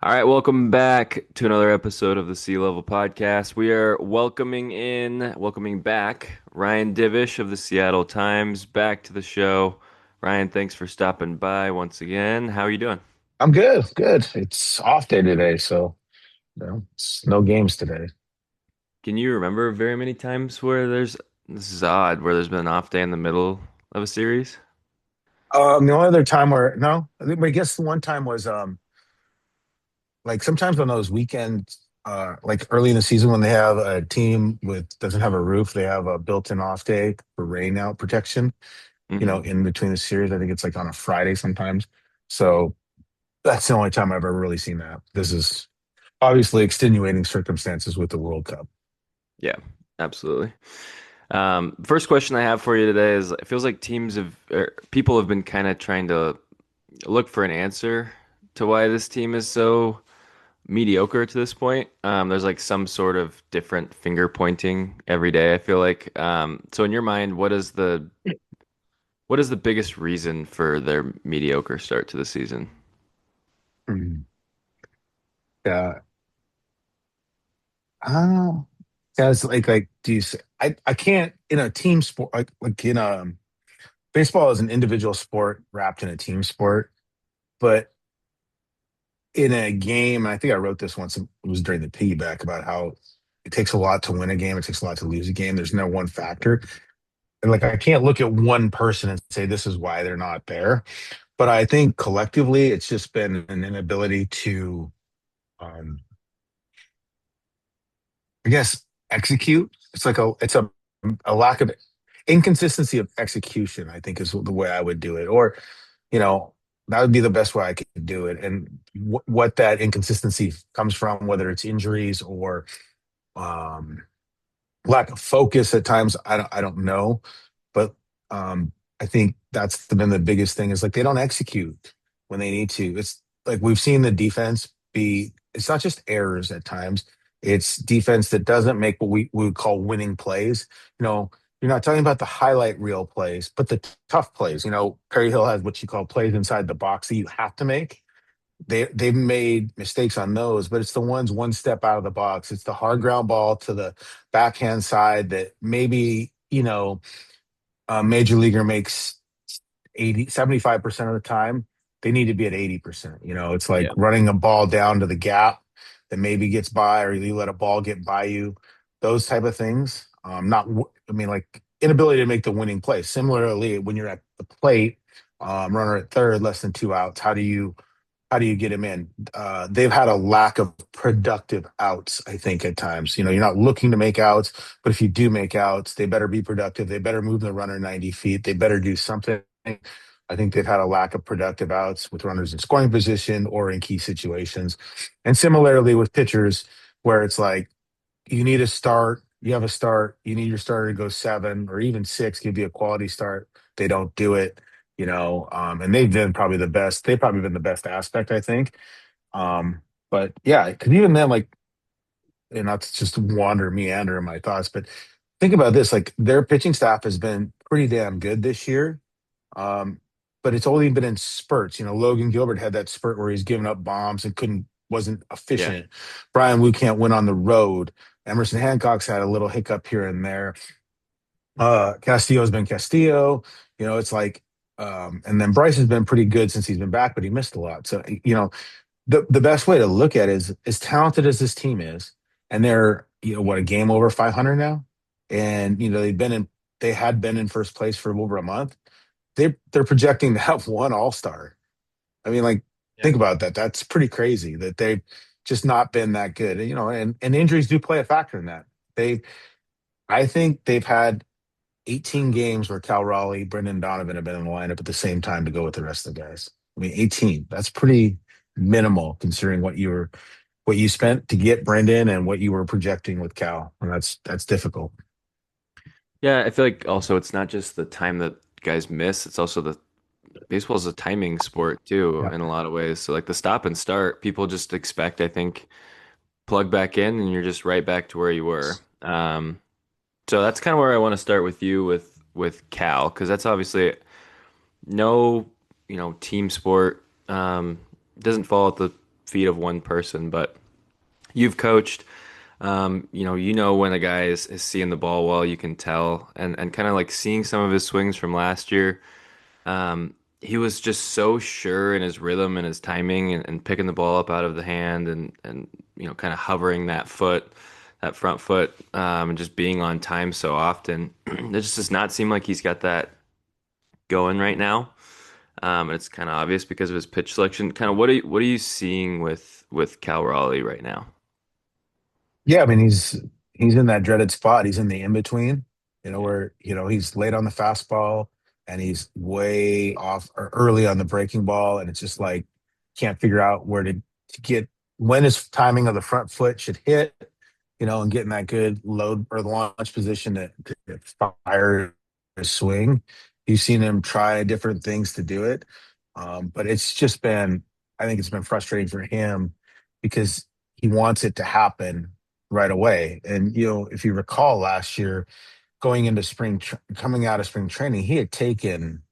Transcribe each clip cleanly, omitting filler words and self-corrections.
All right, welcome back to another episode of the Sea Level Podcast. We are welcoming back Ryan Divish of the Seattle Times back to the show. Ryan, thanks for stopping by once again. How are you doing? I'm good, good. It's off day today, so it's no games today. Can you remember very many times where this is odd, where there's been an off day in the middle of a series? The only other time where no, I guess the one time was like sometimes on those weekends, like early in the season when they have a team with doesn't have a roof, they have a built-in off day for rain out protection. Hmm. In between the series, I think it's like on a Friday sometimes. So that's the only time I've ever really seen that. This is obviously extenuating circumstances with the World Cup. Yeah, absolutely. First question I have for you today is it feels like people have been kind of trying to look for an answer to why this team is so mediocre to this point. There's like some sort of different finger pointing every day, I feel like. So in your mind, what is the biggest reason for their mediocre start to the season? Mm. Yeah. Uh, yeah, it's like do you say, I can't in a team sport like in a baseball is an individual sport wrapped in a team sport, but in a game, and I think I wrote this once, it was during the piggyback about how it takes a lot to win a game, it takes a lot to lose a game. There's no one factor. And like I can't look at one person and say this is why they're not there. But I think collectively it's just been an inability to um I guess execute. It's a lack of inconsistency of execution, I think is the way I would do it. Or, you know, that would be the best way I could do it. And what that inconsistency comes from, whether it's injuries or um, lack of focus at times, I don't know. But I think that's been the biggest thing is like they don't execute when they need to. It's like we've seen the defense be, it's not just errors at times, it's defense that doesn't make what we would call winning plays. You know, you're not talking about the highlight reel plays, but the tough plays. You know, Perry Hill has what you call plays inside the box that you have to make. They've made mistakes on those, but it's the ones one step out of the box. It's the hard ground ball to the backhand side that maybe, a major leaguer makes 75% of the time. They need to be at 80%. It's like Yeah. running a ball down to the gap that maybe gets by, or you let a ball get by you, those type of things. I mean, like inability to make the winning play. Similarly, when you're at the plate, runner at third, less than two outs, how do you get him in? They've had a lack of productive outs, I think, at times. You're not looking to make outs, but if you do make outs, they better be productive. They better move the runner 90 feet. They better do something. I think they've had a lack of productive outs with runners in scoring position or in key situations. And similarly with pitchers, where it's like you need a start, you have a start, you need your starter to go seven or even six, give you a quality start. They don't do it, and they've probably been the best aspect, I think. But yeah, because even then, like, and not to just meander in my thoughts, but think about this, like their pitching staff has been pretty damn good this year. Um, but it's only been in spurts. Logan Gilbert had that spurt where he's giving up bombs and wasn't Yeah. efficient. Brian Wu can't win on the road. Emerson Hancock's had a little hiccup here and there. Castillo's been Castillo. It's like, and then Bryce has been pretty good since he's been back, but he missed a lot. So, the best way to look at it is as talented as this team is, and they're, what, a game over 500 now? And, they had been in first place for over a month. They're projecting to have one all-star. I mean, like, Yeah. think about that. That's pretty crazy that they've just not been that good. And injuries do play a factor in that. They, I think they've had 18 games where Cal Raleigh, Brendan Donovan have been in the lineup at the same time to go with the rest of the guys. I mean, 18. That's pretty minimal considering what you spent to get Brendan and what you were projecting with Cal. And that's difficult. Yeah, I feel like also it's not just the time that guys miss, it's also the baseball is a timing sport too Yeah. in a lot of ways. So like the stop and start, people just expect, I think, plug back in and you're just right back to where you were. So that's kind of where I want to start with you with Cal, because that's obviously no, team sport. Doesn't fall at the feat of one person, but you've coached. You know when a guy is seeing the ball well, you can tell, and kind of like seeing some of his swings from last year. He was just so sure in his rhythm and his timing and picking the ball up out of the hand and kind of hovering that foot, that front foot, and just being on time so often. It just does not seem like he's got that going right now. And it's kind of obvious because of his pitch selection. Kind of what are you seeing with Cal Raleigh right now? Yeah, I mean he's in that dreaded spot. He's in the in between, Yeah. where he's late on the fastball and he's way off or early on the breaking ball, and it's just like can't figure out where to get when his timing of the front foot should hit, and getting that good load or launch position to fire his swing. You've seen him try different things to do it, but it's just been I think it's been frustrating for him because he wants it to happen right away. And if you recall last year, coming out of spring training, he had taken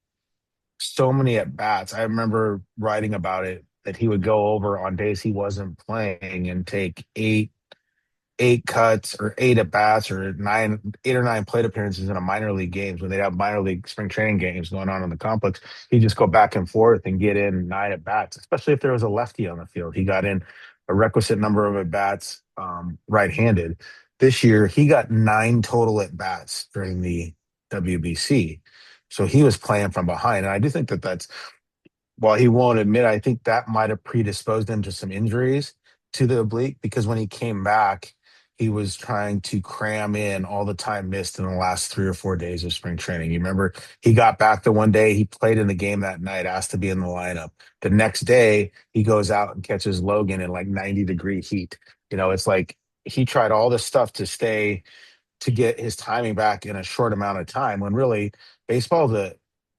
so many at bats. I remember writing about it that he would go over on days he wasn't playing and take eight cuts or eight at bats or 8 or 9 plate appearances in a minor league games when they have minor league spring training games going on in the complex. He'd just go back and forth and get in 9 at bats, especially if there was a lefty on the field. He got in a requisite number of at bats right-handed. This year, he got 9 total at bats during the WBC. So he was playing from behind. And I do think that that's while he won't admit, I think that might have predisposed him to some injuries to the oblique because when he came back, he was trying to cram in all the time missed in the last 3 or 4 days of spring training. You remember he got back the one day he played in the game that night, asked to be in the lineup. The next day, he goes out and catches Logan in like 90-degree heat. It's like he tried all this stuff to get his timing back in a short amount of time when really baseball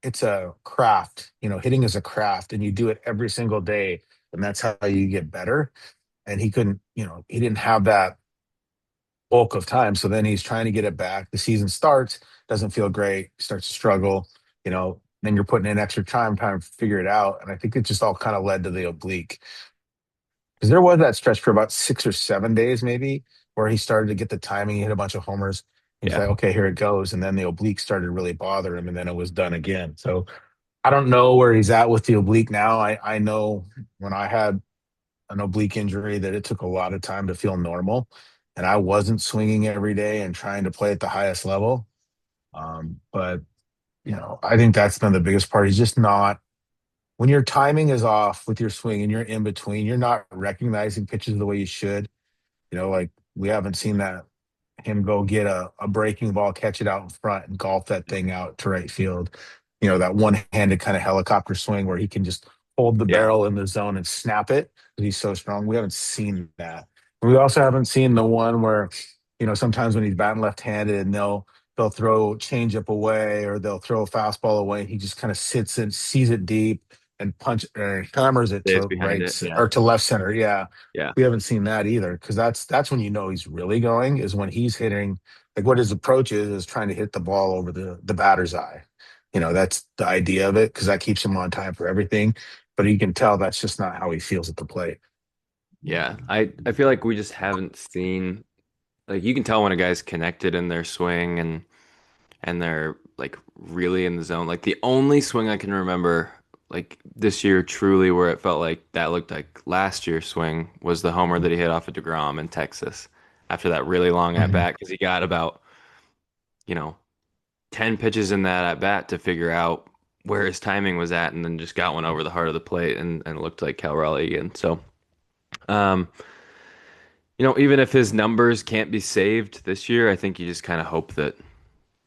it's a craft. Hitting is a craft and you do it every single day and that's how you get better. And he couldn't, he didn't have that bulk of time. So then he's trying to get it back. The season starts, doesn't feel great, starts to struggle, then you're putting in extra time to figure it out. And I think it just all kind of led to the oblique. Because there was that stretch for about 6 or 7 days, maybe, where he started to get the timing. He hit a bunch of homers. He's Yeah. like, okay, here it goes. And then the oblique started to really bother him, and then it was done again. So I don't know where he's at with the oblique now. I know when I had an oblique injury that it took a lot of time to feel normal, and I wasn't swinging every day and trying to play at the highest level. But I think that's been the biggest part. He's just not when your timing is off with your swing and you're in between, you're not recognizing pitches the way you should. Like we haven't seen that him go get a breaking ball, catch it out in front, and golf that thing out to right field. That one-handed kind of helicopter swing where he can just hold the Yeah. barrel in the zone and snap it because he's so strong. We haven't seen that. We also haven't seen the one where, sometimes when he's batting left-handed and they'll throw changeup away or they'll throw a fastball away. And he just kind of sits and sees it deep and hammers it Days to behind it. Yeah. or to left center. Yeah, Yeah. we haven't seen that either because that's when he's really going is when he's hitting like what his approach is trying to hit the ball over the batter's eye. That's the idea of it because that keeps him on time for everything. But you can tell that's just not how he feels at the plate. Yeah. I feel like we just haven't seen like you can tell when a guy's connected in their swing and they're like really in the zone. Like the only swing I can remember like this year truly where it felt like that looked like last year's swing was the homer that he hit off of DeGrom in Texas after that really long at Mhm. bat because he got about, you know, 10 pitches in that at bat to figure out where his timing was at and then just got one over the heart of the plate and it looked like Cal Raleigh again. So, um, even if his numbers can't be saved this year, I think you just kind of hope that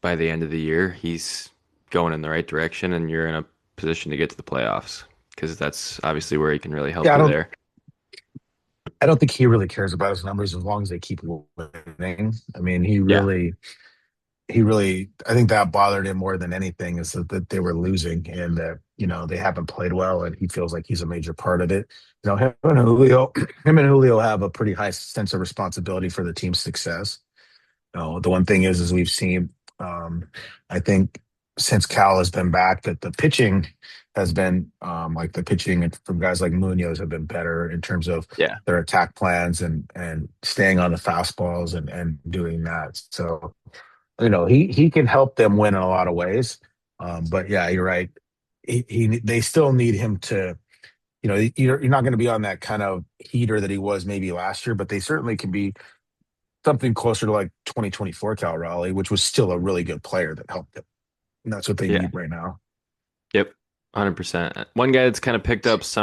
by the end of the year, he's going in the right direction and you're in a position to get to the playoffs because that's obviously where he can really help Yeah, you there. I don't think he really cares about his numbers as long as they keep winning. I mean, Yeah. he really I think that bothered him more than anything is that they were losing and that they haven't played well and he feels like he's a major part of it. Him and Julio have a pretty high sense of responsibility for the team's success. The one thing is we've seen, I think since Cal has been back that the pitching has been like the pitching from guys like Munoz have been better in terms of Yeah. their attack plans and staying on the fastballs and doing that. So he can help them win in a lot of ways. But yeah, you're right. They still need him to. You're not going to be on that kind of heater that he was maybe last year, but they certainly can be something closer to like 2024 Cal Raleigh, which was still a really good player that helped them. And that's what they Yeah. need right now. Yep. 100%. One guy that's kind of picked up some